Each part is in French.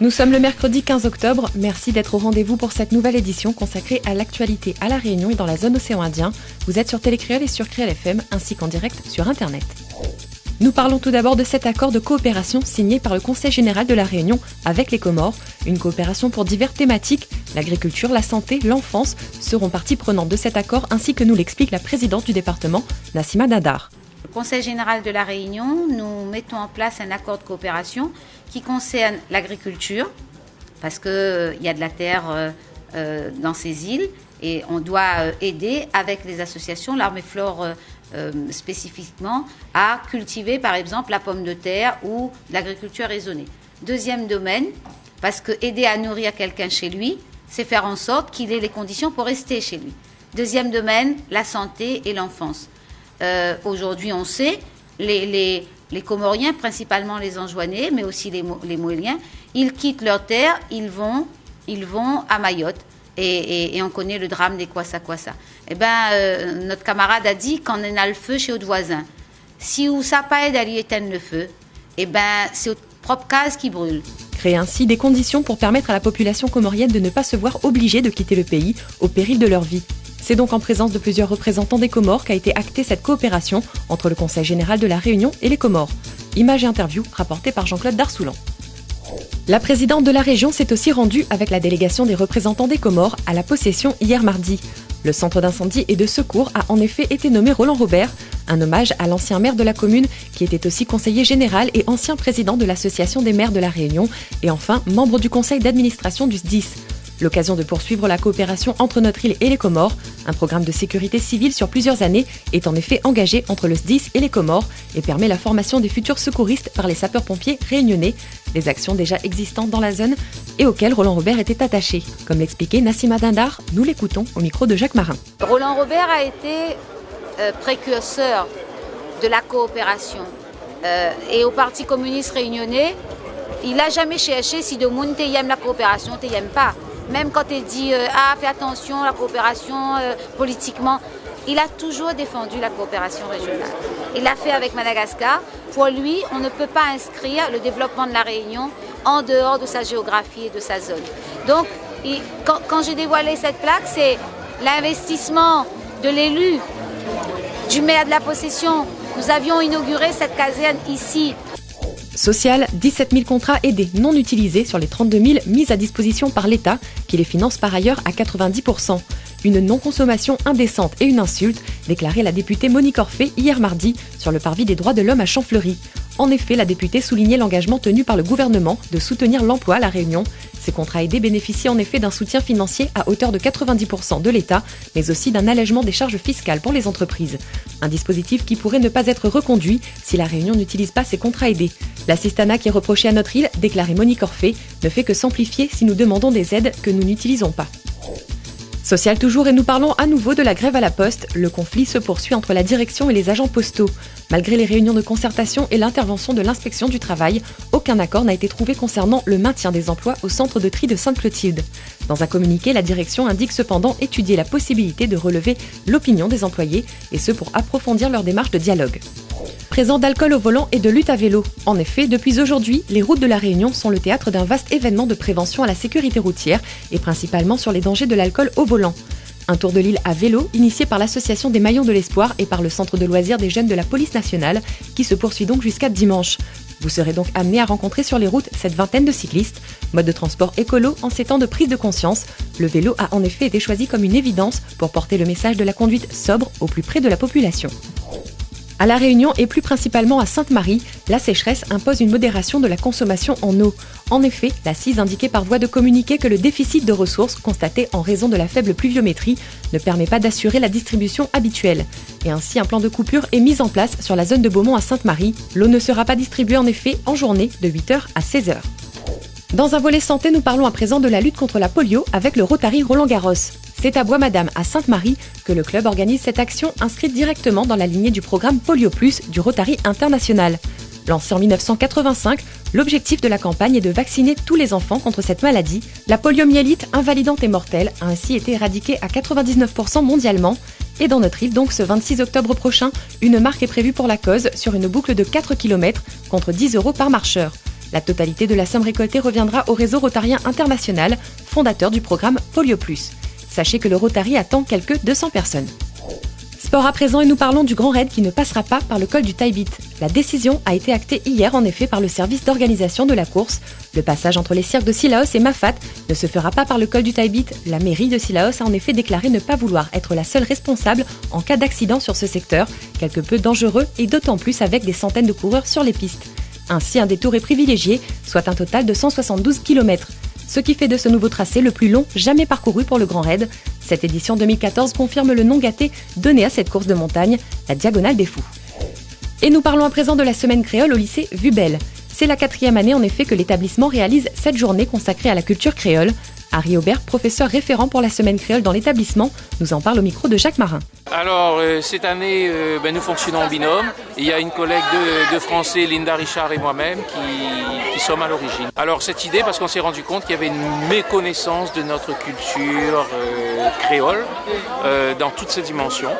Nous sommes le mercredi 15 octobre, merci d'être au rendez-vous pour cette nouvelle édition consacrée à l'actualité à La Réunion et dans la zone océan Indien. Vous êtes sur Télécréole et sur Créole FM, ainsi qu'en direct sur Internet. Nous parlons tout d'abord de cet accord de coopération signé par le Conseil général de La Réunion avec les Comores, une coopération pour diverses thématiques, l'agriculture, la santé, l'enfance seront parties prenantes de cet accord, ainsi que nous l'explique la présidente du département, Nassima Dindar. Au Conseil général de La Réunion, nous mettons en place un accord de coopération qui concerne l'agriculture, parce qu'il y a de la terre dans ces îles et on doit aider avec les associations, l'Armée Flore spécifiquement, à cultiver par exemple la pomme de terre ou l'agriculture raisonnée. Deuxième domaine, parce que aider à nourrir quelqu'un chez lui, c'est faire en sorte qu'il ait les conditions pour rester chez lui. Deuxième domaine, la santé et l'enfance. Aujourd'hui, on sait, les Comoriens, principalement les Anjouanais, mais aussi les Moéliens, ils quittent leur terre, ils vont à Mayotte. Et on connaît le drame des Kwassa-Kwassa. Notre camarade a dit quand on a le feu chez notre voisin, si ou ça pas aide à lui éteindre le feu, c'est notre propre case qui brûle. Créer ainsi des conditions pour permettre à la population comorienne de ne pas se voir obligée de quitter le pays au péril de leur vie. C'est donc en présence de plusieurs représentants des Comores qu'a été actée cette coopération entre le Conseil général de La Réunion et les Comores. Images et interviews rapportées par Jean-Claude Darsoulan. La présidente de la région s'est aussi rendue avec la délégation des représentants des Comores à la Possession hier mardi. Le centre d'incendie et de secours a en effet été nommé Roland Robert, un hommage à l'ancien maire de la commune qui était aussi conseiller général et ancien président de l'association des maires de la Réunion et enfin membre du conseil d'administration du SDIS. L'occasion de poursuivre la coopération entre notre île et les Comores. Un programme de sécurité civile sur plusieurs années est en effet engagé entre le SDIS et les Comores et permet la formation des futurs secouristes par les sapeurs-pompiers réunionnais, des actions déjà existantes dans la zone et auxquelles Roland Robert était attaché. Comme l'expliquait Nassima Dindar, nous l'écoutons au micro de Jacques Marin. Roland Robert a été précurseur de la coopération et au Parti communiste réunionnais, il n'a jamais cherché si de monde t'aime la coopération, t'aime pas. Même quand il dit fais attention, la coopération politiquement, il a toujours défendu la coopération régionale. Il l'a fait avec Madagascar. Pour lui, on ne peut pas inscrire le développement de la Réunion en dehors de sa géographie et de sa zone. Donc, quand j'ai dévoilé cette plaque, c'est l'investissement de l'élu, du maire de la Possession. Nous avions inauguré cette caserne ici. Social, 17 000 contrats aidés non utilisés sur les 32 000 mis à disposition par l'État, qui les finance par ailleurs à 90%. Une non-consommation indécente et une insulte, déclarait la députée Monique Orphée hier mardi sur le parvis des droits de l'homme à Champfleury. En effet, la députée soulignait l'engagement tenu par le gouvernement de soutenir l'emploi à La Réunion. Ces contrats aidés bénéficient en effet d'un soutien financier à hauteur de 90% de l'État, mais aussi d'un allègement des charges fiscales pour les entreprises. Un dispositif qui pourrait ne pas être reconduit si La Réunion n'utilise pas ces contrats aidés. L'assistanat qui est reproché à notre île, déclarait Monique Orphée, ne fait que s'amplifier si nous demandons des aides que nous n'utilisons pas. Social toujours et nous parlons à nouveau de la grève à la Poste. Le conflit se poursuit entre la direction et les agents postaux. Malgré les réunions de concertation et l'intervention de l'inspection du travail, aucun accord n'a été trouvé concernant le maintien des emplois au centre de tri de Sainte-Clotilde. Dans un communiqué, la direction indique cependant étudier la possibilité de relever l'opinion des employés, et ce pour approfondir leur démarche de dialogue. Présent d'alcool au volant et de lutte à vélo. En effet, depuis aujourd'hui, les routes de La Réunion sont le théâtre d'un vaste événement de prévention à la sécurité routière et principalement sur les dangers de l'alcool au volant. Un tour de l'île à vélo, initié par l'association des Maillons de l'Espoir et par le centre de loisirs des jeunes de la police nationale, qui se poursuit donc jusqu'à dimanche. Vous serez donc amené à rencontrer sur les routes cette vingtaine de cyclistes. Mode de transport écolo en ces temps de prise de conscience. Le vélo a en effet été choisi comme une évidence pour porter le message de la conduite sobre au plus près de la population. À La Réunion et plus principalement à Sainte-Marie, la sécheresse impose une modération de la consommation en eau. En effet, la CIS indiquait par voie de communiqué que le déficit de ressources constaté en raison de la faible pluviométrie ne permet pas d'assurer la distribution habituelle. Et ainsi, un plan de coupure est mis en place sur la zone de Beaumont à Sainte-Marie. L'eau ne sera pas distribuée en effet en journée de 8h à 16h. Dans un volet santé, nous parlons à présent de la lutte contre la polio avec le Rotary Roland-Garros. C'est à Bois-Madame, à Sainte-Marie, que le club organise cette action inscrite directement dans la lignée du programme Polio Plus du Rotary International. Lancé en 1985, l'objectif de la campagne est de vacciner tous les enfants contre cette maladie. La poliomyélite, invalidante et mortelle, a ainsi été éradiquée à 99% mondialement. Et dans notre île, donc ce 26 octobre prochain, une marque est prévue pour la cause sur une boucle de 4 km contre 10 € par marcheur. La totalité de la somme récoltée reviendra au réseau rotarien international, fondateur du programme Polio+. Sachez que le Rotary attend quelques 200 personnes. Sport à présent et nous parlons du Grand Raid qui ne passera pas par le col du Taibit. La décision a été actée hier en effet par le service d'organisation de la course. Le passage entre les cirques de Sillaos et Mafat ne se fera pas par le col du Taibit. La mairie de Sillaos a en effet déclaré ne pas vouloir être la seule responsable en cas d'accident sur ce secteur, quelque peu dangereux et d'autant plus avec des centaines de coureurs sur les pistes. Ainsi, un détour est privilégié, soit un total de 172 km. Ce qui fait de ce nouveau tracé le plus long jamais parcouru pour le Grand Raid. Cette édition 2014 confirme le nom gâté donné à cette course de montagne, la Diagonale des Fous. Et nous parlons à présent de la semaine créole au lycée Vubel. C'est la 4e année en effet que l'établissement réalise cette journée consacrée à la culture créole. Harry Aubert, professeur référent pour la semaine créole dans l'établissement, nous en parle au micro de Jacques Marin. Alors, cette année, nous fonctionnons en binôme. Il y a une collègue de français, Linda Richard et moi-même, qui sommes à l'origine. Alors, cette idée, parce qu'on s'est rendu compte qu'il y avait une méconnaissance de notre culture créole dans toutes ses dimensions.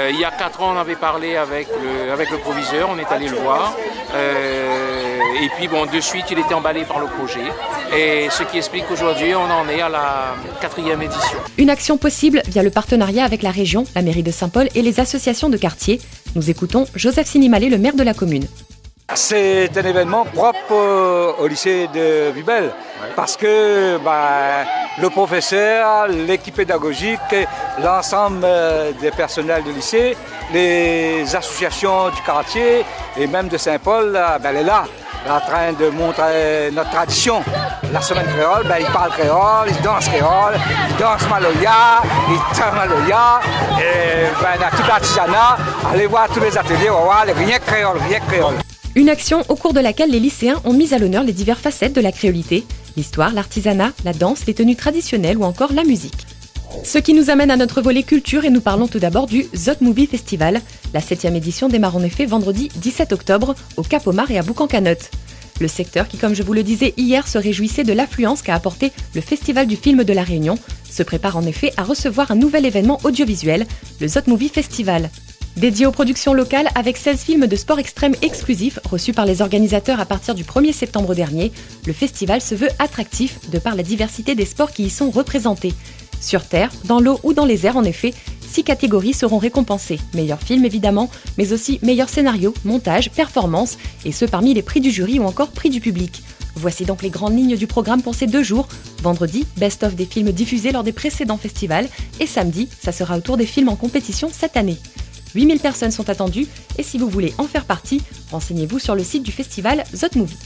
Il y a 4 ans, on avait parlé avec le proviseur, on est allé le voir. Et puis, de suite, il était emballé par le projet. Et ce qui explique qu'aujourd'hui, on en est à la 4e édition. Une action possible via le partenariat avec la région, la mairie de Saint-Paul et les associations de quartier. Nous écoutons Joseph Sinimalé, le maire de la commune. C'est un événement propre au lycée de Vubel parce que le professeur, l'équipe pédagogique, l'ensemble des personnels du lycée, les associations du quartier et même de Saint-Paul, elle est là. En train de montrer notre tradition. La semaine créole, ils parlent créole, ils dansent créole, ils dansent maloya, ils dansent maloya. Et dans tout l'artisanat, allez voir tous les ateliers, on va voir les rien créole, rien créole. Une action au cours de laquelle les lycéens ont mis à l'honneur les diverses facettes de la créolité, l'histoire, l'artisanat, la danse, les tenues traditionnelles ou encore la musique. Ce qui nous amène à notre volet culture et nous parlons tout d'abord du Zot Movie Festival. La 7e édition démarre en effet vendredi 17 octobre au Cap Omar et à Boucan-Canotte. Le secteur qui, comme je vous le disais hier, se réjouissait de l'affluence qu'a apporté le Festival du film de la Réunion, se prépare en effet à recevoir un nouvel événement audiovisuel, le Zot Movie Festival. Dédié aux productions locales avec 16 films de sport extrême exclusifs reçus par les organisateurs à partir du 1er septembre dernier, le festival se veut attractif de par la diversité des sports qui y sont représentés. Sur terre, dans l'eau ou dans les airs en effet, 6 catégories seront récompensées. Meilleur film évidemment, mais aussi meilleur scénario, montage, performance, et ce parmi les prix du jury ou encore prix du public. Voici donc les grandes lignes du programme pour ces 2 jours. Vendredi, best-of des films diffusés lors des précédents festivals, et samedi, ça sera au tour des films en compétition cette année. 8000 personnes sont attendues, et si vous voulez en faire partie, renseignez-vous sur le site du festival Zot Movie.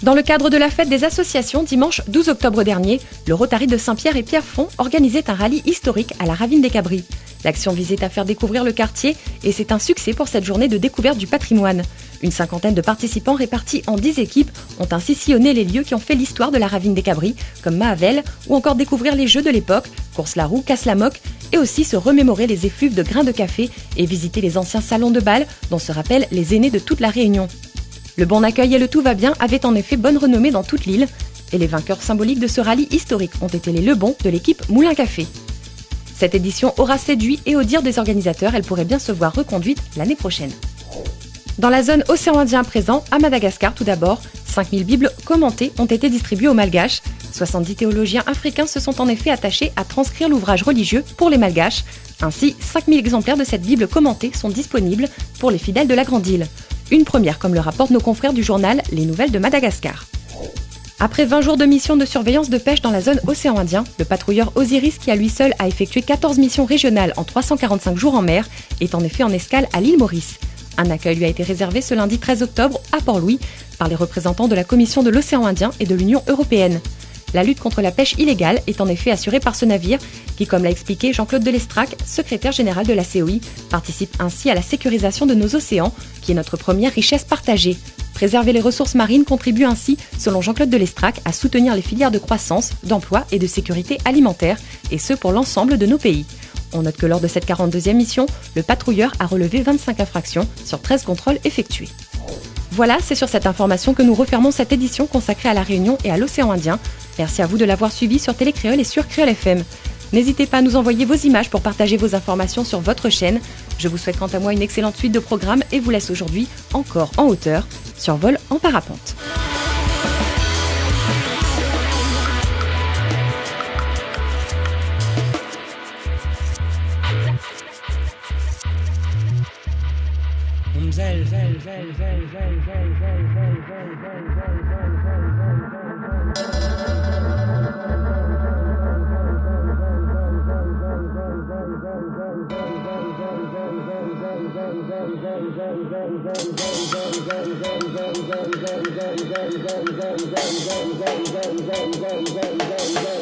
Dans le cadre de la fête des associations, dimanche 12 octobre dernier, le Rotary de Saint-Pierre et Pierrefonds organisait un rallye historique à la Ravine des Cabris. L'action visait à faire découvrir le quartier et c'est un succès pour cette journée de découverte du patrimoine. Une 50aine de participants répartis en 10 équipes ont ainsi sillonné les lieux qui ont fait l'histoire de la Ravine des Cabris, comme Mahavel, ou encore découvrir les jeux de l'époque, course la roue, casse la moque, et aussi se remémorer les effluves de grains de café et visiter les anciens salons de bal dont se rappellent les aînés de toute la Réunion. Le bon accueil et le tout va bien avaient en effet bonne renommée dans toute l'île, et les vainqueurs symboliques de ce rallye historique ont été les Lebon de l'équipe Moulin Café. Cette édition aura séduit et au dire des organisateurs, elle pourrait bien se voir reconduite l'année prochaine. Dans la zone océan Indien à présent, à Madagascar tout d'abord, 5000 bibles commentées ont été distribuées aux Malgaches. 70 théologiens africains se sont en effet attachés à transcrire l'ouvrage religieux pour les Malgaches. Ainsi, 5000 exemplaires de cette Bible commentée sont disponibles pour les fidèles de la Grande Île. Une première, comme le rapportent nos confrères du journal Les Nouvelles de Madagascar. Après 20 jours de mission de surveillance de pêche dans la zone océan Indien, le patrouilleur Osiris, qui à lui seul a effectué 14 missions régionales en 345 jours en mer, est en effet en escale à l'île Maurice. Un accueil lui a été réservé ce lundi 13 octobre à Port-Louis par les représentants de la Commission de l'océan Indien et de l'Union européenne. La lutte contre la pêche illégale est en effet assurée par ce navire qui, comme l'a expliqué Jean-Claude Delestrac, secrétaire général de la COI, participe ainsi à la sécurisation de nos océans, qui est notre première richesse partagée. Préserver les ressources marines contribue ainsi, selon Jean-Claude Delestrac, à soutenir les filières de croissance, d'emploi et de sécurité alimentaire, et ce pour l'ensemble de nos pays. On note que lors de cette 42e mission, le patrouilleur a relevé 25 infractions sur 13 contrôles effectués. Voilà, c'est sur cette information que nous refermons cette édition consacrée à la Réunion et à l'océan Indien. Merci à vous de l'avoir suivi sur Télé Créole et sur Créole FM. N'hésitez pas à nous envoyer vos images pour partager vos informations sur votre chaîne. Je vous souhaite quant à moi une excellente suite de programmes et vous laisse aujourd'hui encore en hauteur sur Vol en parapente. Thank you.